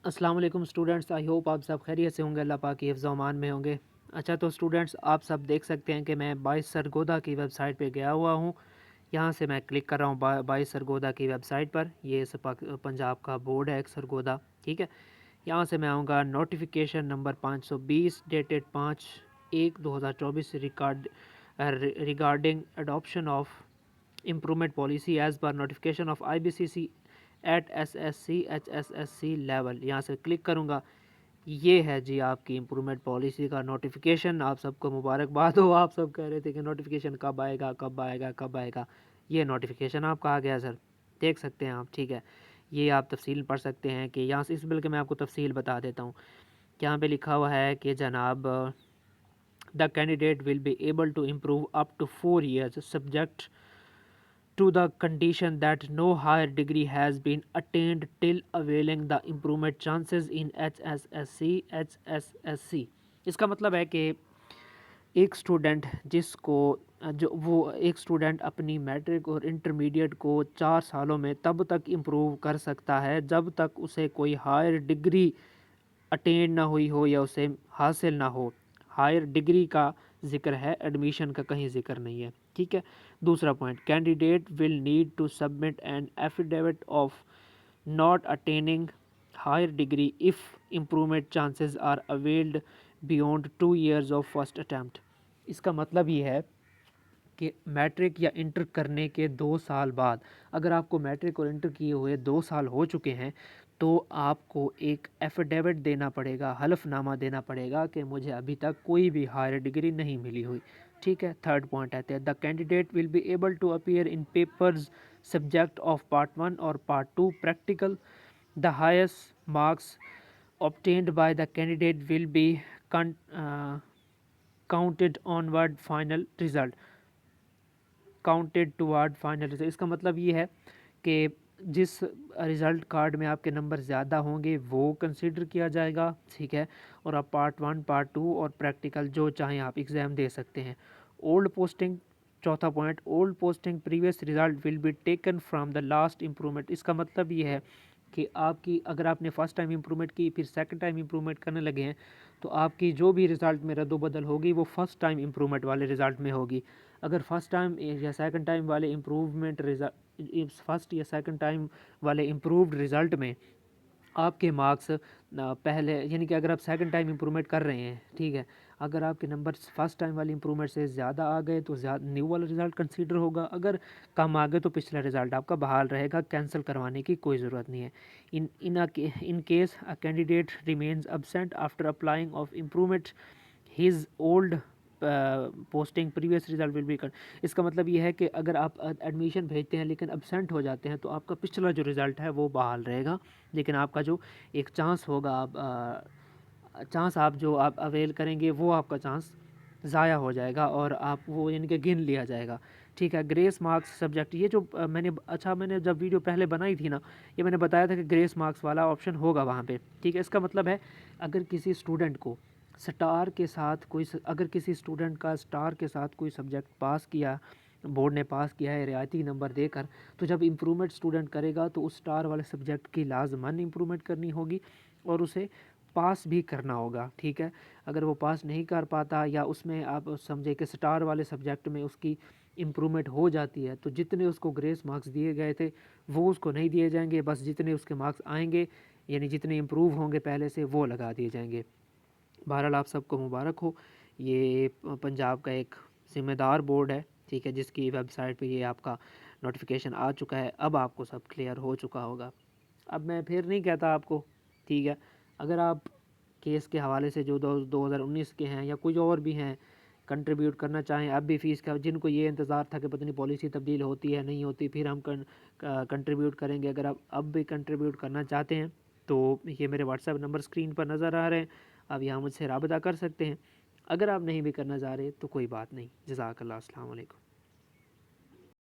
अस्सलाम वालेकुम students, I hope आप सब खैरियत से होंगे, अल्लाह पाक की हिफ्ज़ अमान में होंगे। अच्छा तो स्टूडेंट्स, आप सब देख सकते हैं कि मैं बाईस सरगोदा की वेबसाइट पे गया हुआ हूँ। यहाँ से मैं क्लिक कर रहा हूँ बाईस सरगोदा की वेबसाइट पर। ये पंजाब का बोर्ड है एक सरगोदा, ठीक है। यहाँ से मैं आऊँगा notification number 520 dated 5/1/2024 regarding adoption of improvement policy as per notification of IBCC at SSC HSSC level. यहाँ से क्लिक करूँगा। ये है जी आपकी इम्प्रूवमेंट पॉलिसी का नोटिफिकेशन। आप सबको मुबारकबाद हो। आप सब कह रहे थे कि नोटिफिकेशन कब आएगा कब आएगा कब आएगा। ये नोटिफिकेशन आपका आ गया सर, देख सकते हैं आप, ठीक है। ये आप तफसील पढ़ सकते हैं कि यहाँ से इस बिल के मैं आपको तफसील बता देता हूँ। यहाँ पे लिखा हुआ है कि जनाब the candidate will be able to improve up to 4 years subject to the condition that no higher degree has been attained till availing the improvement chances in HSSC। इसका मतलब है कि एक स्टूडेंट जिसको जो वो एक स्टूडेंट अपनी मैट्रिक और इंटरमीडिएट को 4 सालों में तब तक इम्प्रूव कर सकता है जब तक उसे कोई हायर डिग्री अटेन ना हुई हो या उसे हासिल ना हो। हायर डिग्री का जिक्र है, एडमिशन का कहीं जिक्र नहीं है, ठीक है। दूसरा point, candidate will need to submit an affidavit of not attaining higher degree if improvement chances are availed beyond 2 years of first attempt. इसका मतलब ये है कि मैट्रिक या इंटर करने के 2 साल बाद, अगर आपको मैट्रिक और इंटर किए हुए 2 साल हो चुके हैं तो आपको एक एफिडेविट देना पड़ेगा, हलफनामा देना पड़ेगा कि मुझे अभी तक कोई भी हायर डिग्री नहीं मिली हुई, ठीक है। थर्ड पॉइंट आते हैं, the candidate will be able to appear in papers subject of part 1 और part 2 practical. The highest marks obtained by the candidate will be counted onward final result counted toward final result. इसका मतलब ये है कि जिस result card में आपके number ज़्यादा होंगे वो कंसिडर किया जाएगा, ठीक है। और आप पार्ट 1 पार्ट 2 और प्रैक्टिकल जो चाहें आप एग्ज़ाम दे सकते हैं। ओल्ड पोस्टिंग, चौथा point, old posting previous result will be taken from the last improvement. इसका मतलब ये है कि आपकी अगर आपने फ़र्स्ट टाइम इम्प्रूवमेंट की फिर सेकंड टाइम इम्प्रूवमेंट करने लगे हैं तो आपकी जो भी रिज़ल्ट में रद्दोबदल होगी वो फ़र्स्ट टाइम इम्प्रूवमेंट वाले रिज़ल्ट में होगी। अगर फर्स्ट टाइम या सेकंड टाइम वाले इम्प्रूवमेंट रिज़ल्ट फर्स्ट या सेकंड टाइम वाले इम्प्रूव्ड रिज़ल्ट में आपके मार्क्स पहले, यानी कि अगर आप सेकंड टाइम इम्प्रूवमेंट कर रहे हैं, ठीक है, अगर आपके नंबर फर्स्ट टाइम वाली इम्प्रूवमेंट से ज़्यादा आ गए तो न्यू वाला रिज़ल्ट कंसीडर होगा। अगर कम आ गए तो पिछला रिज़ल्ट आपका बहाल रहेगा, कैंसिल करवाने की कोई ज़रूरत नहीं है। In case a candidate remains absent after applying of improvement his old posting previous result will be cut. इसका मतलब ये है कि अगर आप एडमिशन भेजते हैं लेकिन एबसेंट हो जाते हैं तो आपका पिछला जो रिज़ल्ट है वो बहाल रहेगा, लेकिन आपका जो एक चांस होगा, आप जो आप अवेल करेंगे वो आपका चांस ज़ाया हो जाएगा और आप वो यानी कि गिन लिया जाएगा, ठीक है। ग्रेस मार्क्स सब्जेक्ट, ये जो मैंने जब वीडियो पहले बनाई थी ना, ये मैंने बताया था कि ग्रेस मार्क्स वाला ऑप्शन होगा वहाँ पे, ठीक है। इसका मतलब है अगर किसी स्टूडेंट को स्टार के साथ अगर किसी स्टूडेंट का स्टार के साथ कोई सब्जेक्ट पास किया, बोर्ड ने पास किया है रियायती नंबर देकर, तो जब इम्प्रूवमेंट स्टूडेंट करेगा तो उस स्टार वाले सब्जेक्ट की लाजमन इम्प्रूवमेंट करनी होगी और उसे पास भी करना होगा, ठीक है। अगर वो पास नहीं कर पाता या उसमें आप समझे कि स्टार वाले सब्जेक्ट में उसकी इम्प्रूवमेंट हो जाती है तो जितने उसको ग्रेस मार्क्स दिए गए थे वो उसको नहीं दिए जाएंगे, बस जितने उसके मार्क्स आएंगे यानी जितने इम्प्रूव होंगे पहले से वो लगा दिए जाएंगे। बहरहाल आप सबको मुबारक हो। ये पंजाब का एक ज़िम्मेदार बोर्ड है, ठीक है, जिसकी वेबसाइट पे ये आपका नोटिफिकेशन आ चुका है। अब आपको सब क्लियर हो चुका होगा। अब मैं फिर नहीं कहता आपको, ठीक है। अगर आप केस के हवाले से जो 2019 के हैं या कुछ और भी हैं कंट्रीब्यूट करना चाहें, अब भी फ़ीस का, जिनको ये इंतज़ार था कि पता नहीं पॉलिसी तब्दील होती है नहीं होती, फिर हम कंट्रीब्यूट करेंगे। अगर आप अब भी कंट्रीब्यूट करना चाहते हैं तो ये मेरे व्हाट्सएप नंबर स्क्रीन पर नज़र आ रहे हैं, आप यहाँ मुझसे रब्ता कर सकते हैं। अगर आप नहीं भी करना चाह रहे तो कोई बात नहीं। जज़ाकल्लाह, अस्सलाम वालेकुम।